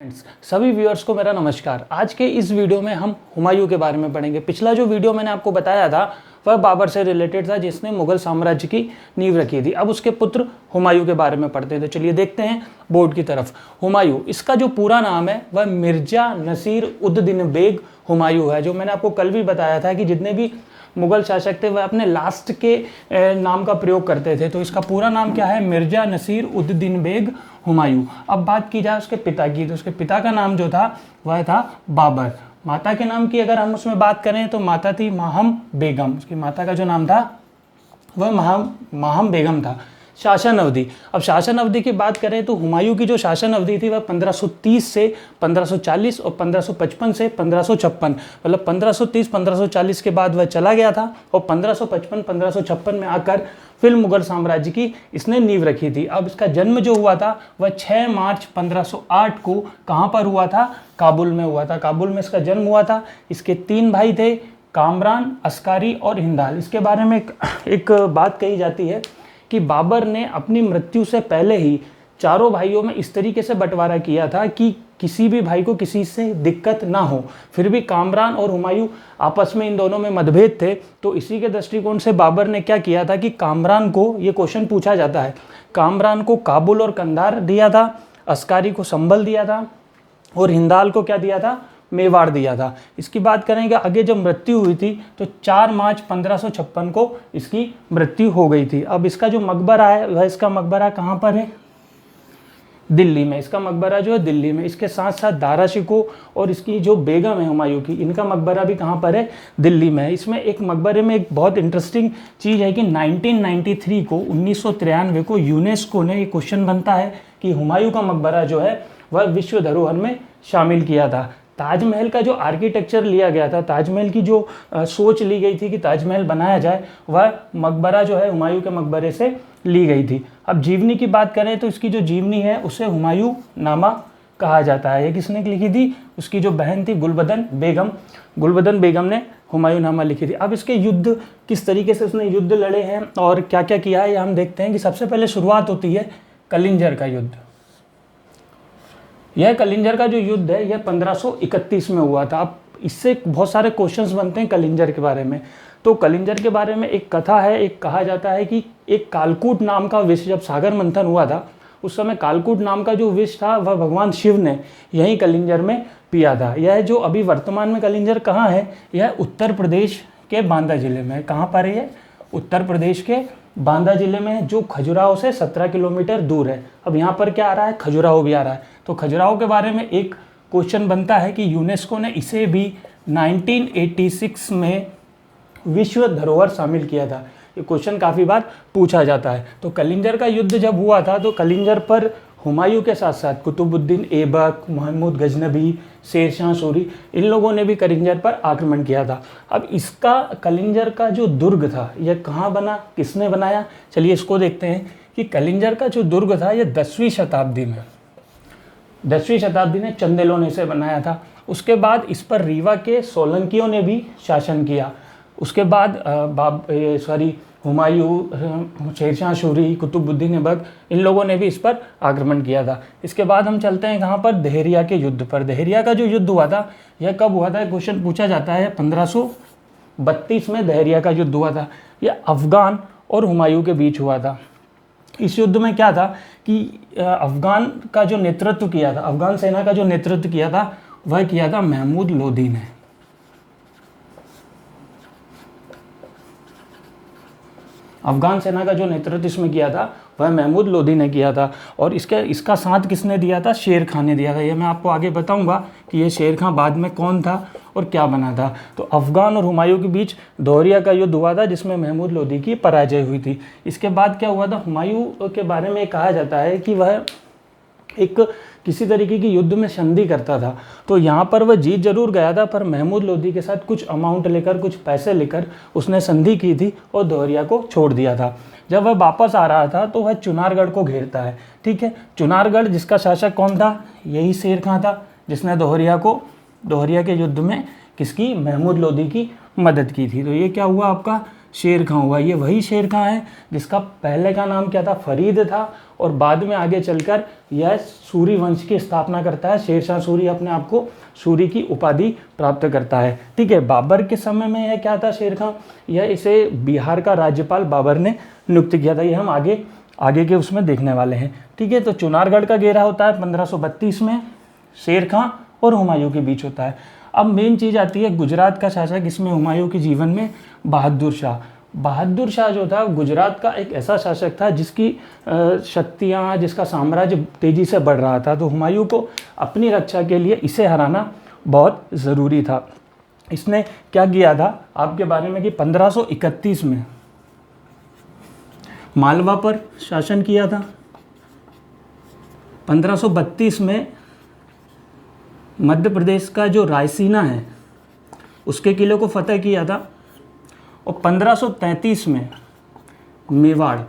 Friends, सभी viewers को मेरा नमस्कार। आज के इस वीडियो में हम हुमायूं के बारे में पढ़ेंगे। पिछला जो वीडियो मैंने आपको बताया था वह बाबर से रिलेटेड था, जिसने मुगल साम्राज्य की नींव रखी थी। अब उसके पुत्र हुमायूं के बारे में पढ़ते हैं। तो चलिए देखते हैं बोर्ड की तरफ। हुमायूं, इसका जो पूरा नाम है वह मिर्जा नसीर उद दिन बेग हुमायूं है। जो मैंने आपको कल भी बताया था कि जितने भी मुगल शासक थे वह अपने लास्ट के नाम का प्रयोग करते थे। तो इसका पूरा नाम क्या है? मिर्जा नसीर उद दिन बेग हुमायूं। अब बात की जाए उसके पिता की, तो उसके पिता का नाम जो था वह था बाबर। माता के नाम की अगर हम उसमें बात करें तो माता थी माहम बेगम। उसकी माता का जो नाम था वह माहम बेगम था। शासन अवधि, अब शासन अवधि की बात करें तो हुमायूं की जो शासन अवधि थी वह 1530 से 1540 और 1555 से 1556, मतलब 1530-1540 के बाद वह चला गया था और 1555-1556 में आकर फिर मुगल साम्राज्य की इसने नींव रखी थी। अब इसका जन्म जो हुआ था वह 6 मार्च 1508 को कहाँ पर हुआ था? काबुल में हुआ था। काबुल में इसका जन्म हुआ था। इसके 3 भाई थे, कामरान, अस्कारी और हिंदाल। इसके बारे में एक बात कही जाती है कि बाबर ने अपनी मृत्यु से पहले ही चारों भाइयों में इस तरीके से बंटवारा किया था कि किसी भी भाई को किसी से दिक्कत ना हो। फिर भी कामरान और हुमायूं आपस में इन दोनों में मतभेद थे। तो इसी के दृष्टिकोण से बाबर ने क्या किया था कि कामरान को, ये क्वेश्चन पूछा जाता है, कामरान को काबुल और कंधार दिया था, अस्कारी को संभल दिया था और हिंदाल को क्या दिया था? मेवाड़ दिया था। इसकी बात करेंगे आगे। जब मृत्यु हुई थी तो 4 मार्च 1556 को इसकी मृत्यु हो गई थी। अब इसका जो मकबरा है वह, इसका मकबरा कहाँ पर है? दिल्ली में। इसका मकबरा जो है दिल्ली में। इसके साथ साथ दारा शिकोह और इसकी जो बेगम है हुमायूं की, इनका मकबरा भी कहाँ पर है? दिल्ली में है। इसमें एक मकबरे में एक बहुत इंटरेस्टिंग चीज़ है कि 1993 को 1993 को यूनेस्को ने, ये क्वेश्चन बनता है कि हुमायूं का मकबरा जो है वह विश्व धरोहर में शामिल किया था। ताजमहल का जो आर्किटेक्चर लिया गया था, ताजमहल की जो सोच ली गई थी कि ताजमहल बनाया जाए, वह मकबरा जो है हुमायूं के मकबरे से ली गई थी। अब जीवनी की बात करें तो इसकी जो जीवनी है उसे हुमायूं नामा कहा जाता है। ये किसने लिखी थी? उसकी जो बहन थी गुलबदन बेगम, गुलबदन बेगम ने हुमायूं नामा लिखी थी। अब इसके युद्ध, किस तरीके से उसने युद्ध लड़े हैं और क्या क्या किया है, ये हम देखते हैं। कि सबसे पहले शुरुआत होती है कलिंजर का युद्ध। यह कलिंजर का जो युद्ध है यह 1531 में हुआ था। अब इससे बहुत सारे क्वेश्चंस बनते हैं कलिंजर के बारे में। तो कलिंजर के बारे में एक कथा है, एक कहा जाता है कि एक कालकूट नाम का विष, जब सागर मंथन हुआ था उस समय कालकूट नाम का जो विष था वह भगवान शिव ने यहीं कलिंजर में पिया था। यह जो अभी वर्तमान में कलिंजर कहाँ है? यह उत्तर प्रदेश के बांदा जिले में है। कहाँ पर है? उत्तर प्रदेश के बांदा जिले में, जो खजुराहो से 17 किलोमीटर दूर है। अब यहाँ पर क्या आ रहा है? खजुराहो भी आ रहा है। तो खजुराहो के बारे में एक क्वेश्चन बनता है कि यूनेस्को ने इसे भी 1986 में विश्व धरोहर शामिल किया था। ये क्वेश्चन काफ़ी बार पूछा जाता है। तो कलिंजर का युद्ध जब हुआ था तो कलिंजर पर हुमायूं के साथ साथ कुतुबुद्दीन ऐबक, महमूद गजनबी, शेरशाह सूरी, इन लोगों ने भी कलिंजर पर आक्रमण किया था। अब इसका कलिंजर का जो दुर्ग था यह कहाँ बना, किसने बनाया? चलिए इसको देखते हैं कि कलिंजर का जो दुर्ग था यह 10वीं शताब्दी में चंदेलों ने इसे बनाया था। उसके बाद इस पर रीवा के सोलंकियों ने भी शासन किया। उसके बाद हुमायूं, शेरशाह सूरी, कुतुबुद्दीन ऐबक, इन लोगों ने भी इस पर आक्रमण किया था। इसके बाद हम चलते हैं कहाँ पर? देहरिया के युद्ध पर। देहरिया का जो युद्ध हुआ था यह कब हुआ था? क्वेश्चन पूछा जाता है। 1532 में देहरिया का युद्ध हुआ था। यह अफगान और हुमायूं के बीच हुआ था। इस युद्ध में क्या था कि अफगान का जो नेतृत्व किया था, अफगान सेना का जो नेतृत्व किया था वह किया था महमूद लोदी ने। अफगान सेना का जो नेतृत्व इसमें किया था वह महमूद लोदी ने किया था। और इसका साथ किसने दिया था? शेर खां ने दिया था। ये मैं आपको आगे बताऊंगा कि ये शेर खां बाद में कौन था और क्या बना था। तो अफगान और हुमायूं के बीच दोहरिया का युद्ध हुआ था जिसमें महमूद लोदी की पराजय हुई थी। इसके बाद क्या हुआ था? हुमायूं के बारे में कहा जाता है कि वह एक किसी तरीके की युद्ध में संधि करता था। तो यहाँ पर वह जीत जरूर गया था, पर महमूद लोदी के साथ कुछ अमाउंट लेकर, कुछ पैसे लेकर उसने संधि की थी और दोहरिया को छोड़ दिया था। जब वह वापस आ रहा था तो वह चुनारगढ़ को घेरता है। ठीक है, चुनारगढ़ जिसका शासक कौन था? यही शेर खां था, जिसने दोहरिया के युद्ध में किसकी? महमूद लोदी की मदद की थी। तो ये क्या हुआ? आपका शेर खां हुआ। ये वही शेर खां है जिसका पहले का नाम क्या था? फरीद था और बाद में आगे चलकर यह सूरी वंश की स्थापना करता है। शेरशाह सूरी अपने आप को सूरी की उपाधि प्राप्त करता है। ठीक है, बाबर के समय में यह क्या था, शेर खां, यह इसे बिहार का राज्यपाल बाबर ने नियुक्त किया था। यह हम आगे के उसमें देखने वाले हैं। ठीक है, तो चुनारगढ़ का घेरा होता है 1532 में, शेर खां और हुमायूं के बीच होता है। अब मेन चीज़ आती है गुजरात का शासक, इसमें हुमायूं के जीवन में बहादुर शाह। बहादुर शाह जो था गुजरात का एक ऐसा शासक था जिसकी शक्तियाँ, जिसका साम्राज्य तेज़ी से बढ़ रहा था। तो हुमायूं को अपनी रक्षा के लिए इसे हराना बहुत ज़रूरी था। इसने क्या किया था आपके बारे में कि 1531 में मालवा पर शासन किया था, 1532 में मध्य प्रदेश का जो रायसीना है उसके किले को फतेह किया था, और 1533 में मेवाड़,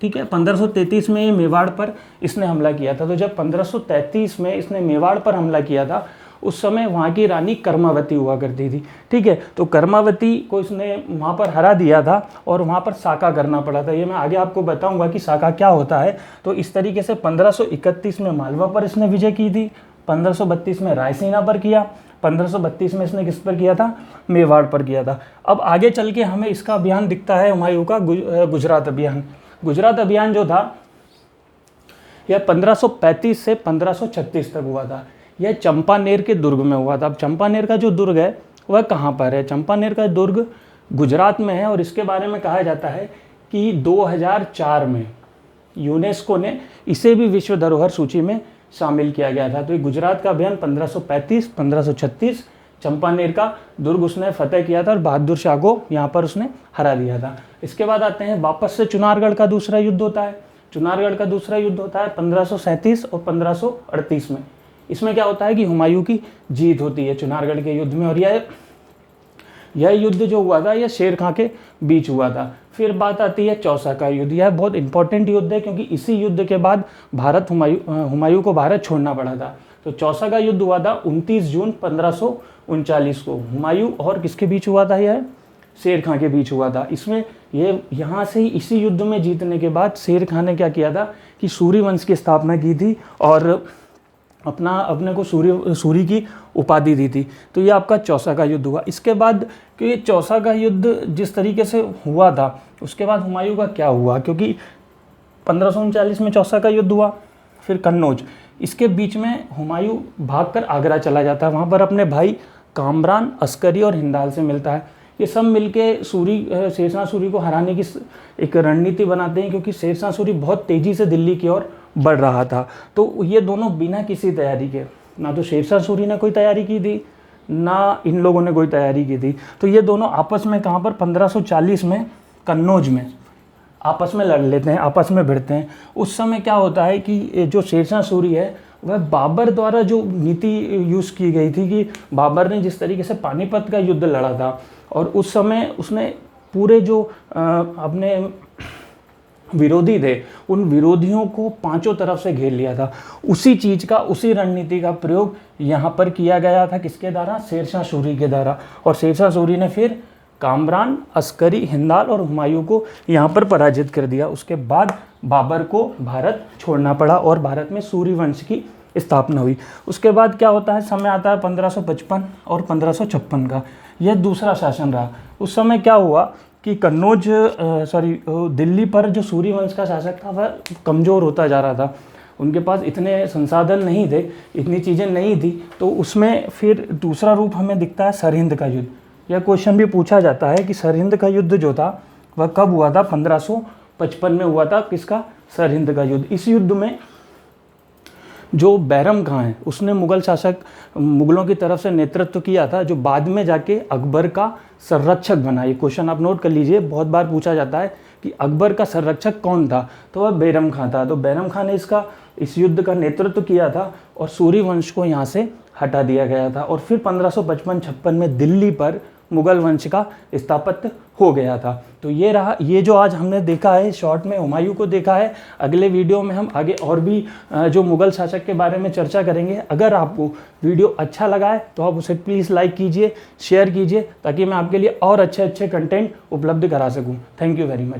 ठीक है, 1533 में मेवाड़ पर इसने हमला किया था। तो जब 1533 में इसने मेवाड़ पर हमला किया था उस समय वहाँ की रानी कर्मावती हुआ करती थी। ठीक है, तो कर्मावती को इसने वहाँ पर हरा दिया था और वहाँ पर साका करना पड़ा था। ये मैं आगे आपको बताऊंगा कि साका क्या होता है। तो इस तरीके से 1531 में मालवा पर इसने विजय की थी, 1532 में रायसीना पर किया, 1532 में इसने किस पर किया था, मेवाड़ पर किया था। अब आगे चल के हमें इसका अभियान दिखता है हुमायूं का गुजरात अभियान। गुजरात अभियान जो था यह 1535 से 1536 तक हुआ था। यह चंपानेर के दुर्ग में हुआ था। अब चंपानेर का जो दुर्ग है वह कहाँ पर है, चंपानेर का दुर्ग गुजरात में है, और इसके बारे में कहा जाता है कि 2004 में यूनेस्को ने इसे भी विश्व धरोहर सूची में शामिल किया गया था। तो ये गुजरात का अभियान 1535, 1536 चंपानेर का दुर्ग उसने फतेह किया था और बहादुर शाह को यहाँ पर उसने हरा दिया था। इसके बाद आते हैं वापस से चुनारगढ़ का दूसरा युद्ध होता है। चुनारगढ़ का दूसरा युद्ध होता है 1537 और 1538 में। इसमें क्या होता है कि हुमायूं की जीत होती है चुनारगढ़ के युद्ध में, और यह युद्ध जो हुआ था यह शेर खां के बीच हुआ था। फिर बात आती है चौसा का युद्ध। यह बहुत इंपॉर्टेंट युद्ध है क्योंकि इसी युद्ध के बाद हुमायूं को भारत छोड़ना पड़ा था। तो चौसा का युद्ध हुआ था 29 जून 1539 को। हुमायूं और किसके बीच हुआ था, यह शेर खां के बीच हुआ था। इसमें यहाँ से ही इसी युद्ध में जीतने के बाद शेर खां ने क्या किया था कि सूरी वंश की स्थापना की थी और अपने को सूरी की उपाधि दी थी। तो ये आपका चौसा का युद्ध हुआ। इसके बाद कि चौसा का युद्ध जिस तरीके से हुआ था उसके बाद हुमायूं का क्या हुआ, क्योंकि 1539 में चौसा का युद्ध हुआ, फिर कन्नौज, इसके बीच में हुमायूं भागकर आगरा चला जाता है। वहाँ पर अपने भाई कामरान, अस्करी और हिंदाल से मिलता है। ये सब मिलके शेरशाह सूरी को हराने की एक रणनीति बनाते हैं, क्योंकि शेरशाह सूरी बहुत तेज़ी से दिल्ली की ओर बढ़ रहा था। तो ये दोनों बिना किसी तैयारी के, ना तो शेरशाह सूरी ने कोई तैयारी की थी ना इन लोगों ने कोई तैयारी की थी, तो ये दोनों आपस में कहाँ पर 1540 में कन्नौज में आपस में लड़ लेते हैं, आपस में भिड़ते हैं। उस समय क्या होता है कि जो शेरशाह सूरी है वह बाबर द्वारा जो नीति यूज़ की गई थी कि बाबर ने जिस तरीके से पानीपत का युद्ध लड़ा था और उस समय उसने पूरे जो अपने विरोधी थे उन विरोधियों को पांचों तरफ से घेर लिया था, उसी चीज़ का, उसी रणनीति का प्रयोग यहाँ पर किया गया था। किसके द्वारा, शेरशाह सूरी के द्वारा। और शेरशाह सूरी ने फिर कामरान, अस्करी, हिंदाल और हुमायूं को यहाँ पर पराजित कर दिया। उसके बाद बाबर को भारत छोड़ना पड़ा और भारत में सूरी वंश की स्थापना हुई। उसके बाद क्या होता है, समय आता है 1555 और 1556 का। यह दूसरा शासन रहा। उस समय क्या हुआ कि दिल्ली पर जो सूरी वंश का शासक था वह कमज़ोर होता जा रहा था। उनके पास इतने संसाधन नहीं थे, इतनी चीज़ें नहीं थी। तो उसमें फिर दूसरा रूप हमें दिखता है सरहिंद का युद्ध। यह क्वेश्चन भी पूछा जाता है कि सरहिंद का युद्ध जो था वह कब हुआ था, 1555 में हुआ था। किसका, सरहिंद का युद्ध। इस युद्ध में जो बैरम खां है उसने मुगलों की तरफ से नेतृत्व किया था, जो बाद में जाके अकबर का संरक्षक बना। ये क्वेश्चन आप नोट कर लीजिए, बहुत बार पूछा जाता है कि अकबर का संरक्षक कौन था, तो वह बैरम खां था। तो बैरम खां ने इस युद्ध का नेतृत्व किया था और सूरी वंश को यहाँ से हटा दिया गया था। और फिर 1555-56 में दिल्ली पर मुगल वंश का स्थापत्य हो गया था। तो ये रहा, ये जो आज हमने देखा है शॉर्ट में हुमायूं को देखा है। अगले वीडियो में हम आगे और भी जो मुगल शासक के बारे में चर्चा करेंगे। अगर आपको वीडियो अच्छा लगा है तो आप उसे प्लीज़ लाइक कीजिए, शेयर कीजिए, ताकि मैं आपके लिए और अच्छे कंटेंट उपलब्ध करा सकूँ। Thank you very much.